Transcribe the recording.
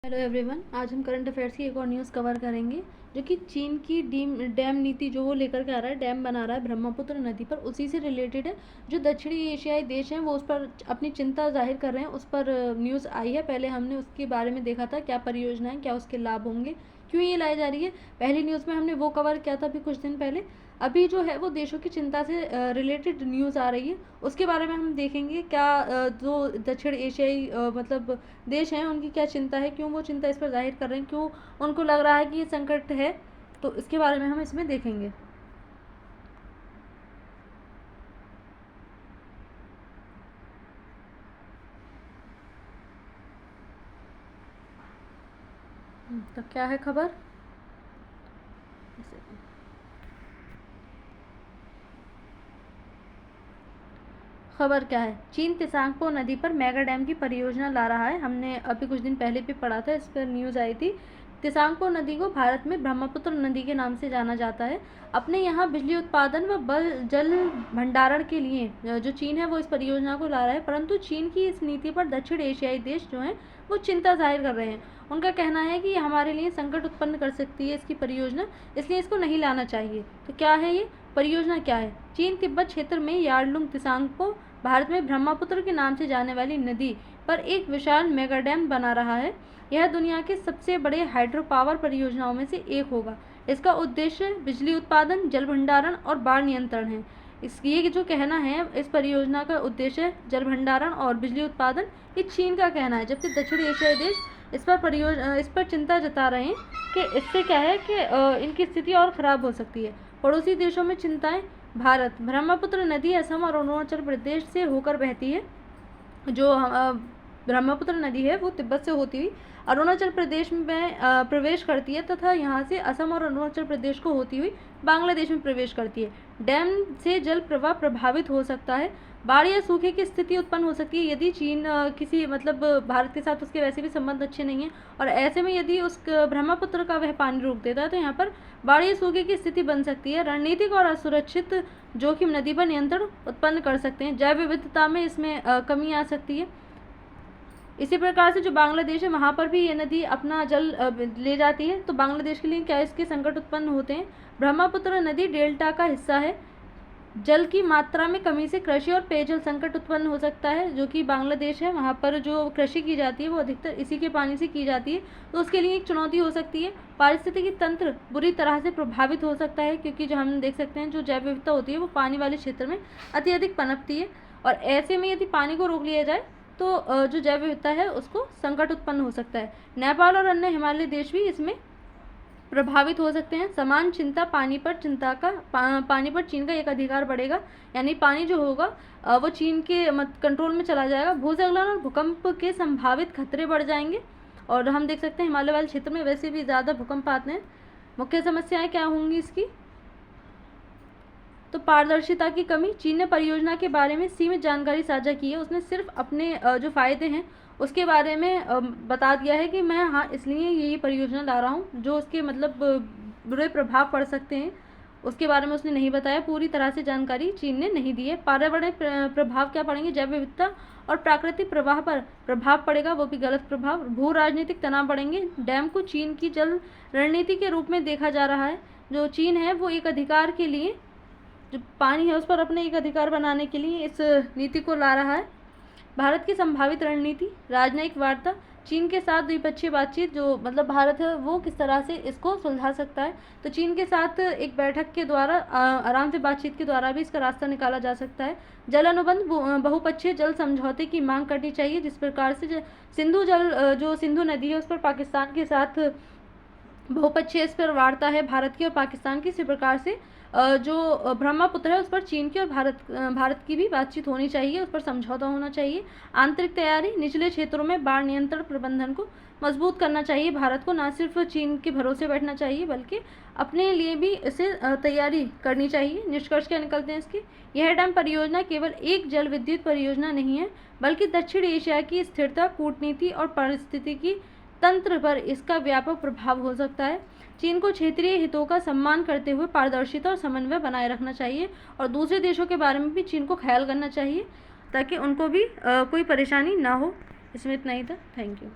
Hello everyone, आज हम current affairs की एक और न्यूज़ कवर करेंगे जो कि चीन की डैम नीति जो वो लेकर के आ रहा है, डैम बना रहा है ब्रह्मपुत्र नदी पर, उसी से रिलेटेड है। जो दक्षिणी एशियाई देश हैं वो उस पर अपनी चिंता जाहिर कर रहे हैं, उस पर न्यूज़ आई है। पहले हमने उसके बारे में देखा था क्या परियोजना है, क्या उसके लाभ होंगे, क्यों ये लाई जा रही है। पहली न्यूज़ में हमने वो कवर किया था अभी कुछ दिन पहले। अभी जो है वो देशों की चिंता से रिलेटेड न्यूज़ आ रही है, उसके बारे में हम देखेंगे क्या जो दक्षिण एशियाई मतलब देश हैं उनकी क्या चिंता है, क्यों वो चिंता इस पर जाहिर कर रहे हैं, क्यों उनको लग रहा है कि ये संकट है। तो इसके बारे में हम इसमें देखेंगे। तो क्या है खबर। खबर क्या है, चीन त्सांगपो नदी पर मेगा डैम की परियोजना ला रहा है। हमने अभी कुछ दिन पहले भी पढ़ा था, इस पर न्यूज़ आई थी। त्सांगपो नदी को भारत में ब्रह्मपुत्र नदी के नाम से जाना जाता है। अपने यहाँ बिजली उत्पादन व जल भंडारण के लिए जो चीन है वो इस परियोजना को ला रहा है, परंतु चीन की इस नीति पर दक्षिण एशियाई देश जो हैं वो चिंता जाहिर कर रहे हैं। उनका कहना है कि हमारे लिए संकट उत्पन्न कर सकती है इसकी परियोजना, इसलिए इसको नहीं लाना चाहिए। तो क्या है ये परियोजना, क्या है। चीन तिब्बत क्षेत्र में यार्लुंग त्सांगपो भारत में ब्रह्मपुत्र के नाम से जाने वाली नदी पर एक विशाल मेगा डैम बना रहा है। यह दुनिया के सबसे बड़े हाइड्रो पावर परियोजनाओं में से एक होगा। इसका उद्देश्य बिजली उत्पादन, जल भंडारण और बाढ़ नियंत्रण है। ये जो कहना है, इस परियोजना का उद्देश्य जल भंडारण और बिजली उत्पादन, ये चीन का कहना है, जबकि दक्षिण एशियाई देश इस पर चिंता जता रहे हैं कि इससे क्या है कि इनकी स्थिति और ख़राब हो सकती है। पड़ोसी देशों में चिंताएं। भारत, ब्रह्मपुत्र नदी असम और अरुणाचल प्रदेश से होकर बहती है। जो ब्रह्मपुत्र नदी है वो तिब्बत से होती हुई अरुणाचल प्रदेश में प्रवेश करती है तथा यहाँ से असम और अरुणाचल प्रदेश को होती हुई बांग्लादेश में प्रवेश करती है। डैम से जल प्रवाह प्रभावित हो सकता है, बाढ़ या सूखे की स्थिति उत्पन्न हो सकती है यदि चीन किसी मतलब भारत के साथ उसके वैसे भी संबंध अच्छे नहीं हैं, और ऐसे में यदि उस ब्रह्मपुत्र का वह पानी रोक देता है तो यहाँ पर बाढ़ या सूखे की स्थिति बन सकती है। रणनीतिक और असुरक्षित जोखिम नदी पर नियंत्रण उत्पन्न कर सकते हैं। जैव विविधता में इसमें कमी आ सकती है। इसी प्रकार से जो बांग्लादेश है वहाँ पर भी ये नदी अपना जल ले जाती है, तो बांग्लादेश के लिए क्या इसके संकट उत्पन्न होते हैं। ब्रह्मपुत्र नदी डेल्टा का हिस्सा है। जल की मात्रा में कमी से कृषि और पेयजल संकट उत्पन्न हो सकता है। जो कि बांग्लादेश है वहाँ पर जो कृषि की जाती है वो अधिकतर इसी के पानी से की जाती है, तो उसके लिए एक चुनौती हो सकती है। पारिस्थितिकी तंत्र बुरी तरह से प्रभावित हो सकता है, क्योंकि जो हम देख सकते हैं जो जैव विविधता होती है वो पानी वाले क्षेत्र में अत्यधिक पनपती है, और ऐसे में यदि पानी को रोक लिया जाए तो जो जैव विविधता है उसको संकट उत्पन्न हो सकता है। नेपाल और अन्य हिमालय देश भी इसमें प्रभावित हो सकते हैं। समान चिंता, पानी पर चीन का एक अधिकार बढ़ेगा, यानी पानी जो होगा वो चीन के कंट्रोल में चला जाएगा। भूस्खलन और भूकंप के संभावित खतरे बढ़ जाएंगे, और हम देख सकते हैं हिमालय वाले क्षेत्र में वैसे भी ज़्यादा भूकंप आते हैं। मुख्य समस्याएं क्या होंगी इसकी, तो पारदर्शिता की कमी। चीन ने परियोजना के बारे में सीमित जानकारी साझा की है। उसने सिर्फ अपने जो फ़ायदे हैं उसके बारे में बता दिया है कि मैं इसलिए यही परियोजना ला रहा हूँ, जो उसके मतलब बुरे प्रभाव पड़ सकते हैं उसके बारे में उसने नहीं बताया। पूरी तरह से जानकारी चीन ने नहीं दी है। पर्यावरण प्रभाव क्या पड़ेंगे, जैव विविधता और प्राकृतिक प्रवाह पर प्रभाव पड़ेगा, वो भी गलत प्रभाव। भू राजनीतिक तनाव बढ़ेंगे। डैम को चीन की जल रणनीति के रूप में देखा जा रहा है। जो चीन है वो एक अधिकार के लिए, जो पानी है उस पर अपने एक अधिकार बनाने के लिए इस नीति को ला रहा है। भारत की संभावित रणनीति, राजनयिक वार्ता। चीन के साथ द्विपक्षीय बातचीत, जो मतलब भारत है वो किस तरह से इसको सुलझा सकता है, तो चीन के साथ एक बैठक के द्वारा आराम से बातचीत के द्वारा भी इसका रास्ता निकाला जा सकता है। जल अनुबंध, बहुपक्षीय जल समझौते की मांग करनी चाहिए, जिस प्रकार से जो सिंधु नदी है उस पर पाकिस्तान के साथ बहुपक्षीय इस पर वार्ता है भारत की और पाकिस्तान की। इसी प्रकार से जो ब्रह्मपुत्र है उस पर चीन की और भारत की भी बातचीत होनी चाहिए, उस पर समझौता होना चाहिए। आंतरिक तैयारी, निचले क्षेत्रों में बाढ़ नियंत्रण प्रबंधन को मजबूत करना चाहिए। भारत को न सिर्फ चीन के भरोसे बैठना चाहिए बल्कि अपने लिए भी इसे तैयारी करनी चाहिए। निष्कर्ष क्या निकलते हैं इसके, यह डैम परियोजना केवल एक जल विद्युत परियोजना नहीं है, बल्कि दक्षिण एशिया की स्थिरता, कूटनीति और पारिस्थितिकी तंत्र पर इसका व्यापक प्रभाव हो सकता है। चीन को क्षेत्रीय हितों का सम्मान करते हुए पारदर्शिता और समन्वय बनाए रखना चाहिए, और दूसरे देशों के बारे में भी चीन को ख्याल करना चाहिए ताकि उनको भी कोई परेशानी ना हो। इसमें इतना ही था। Thank you.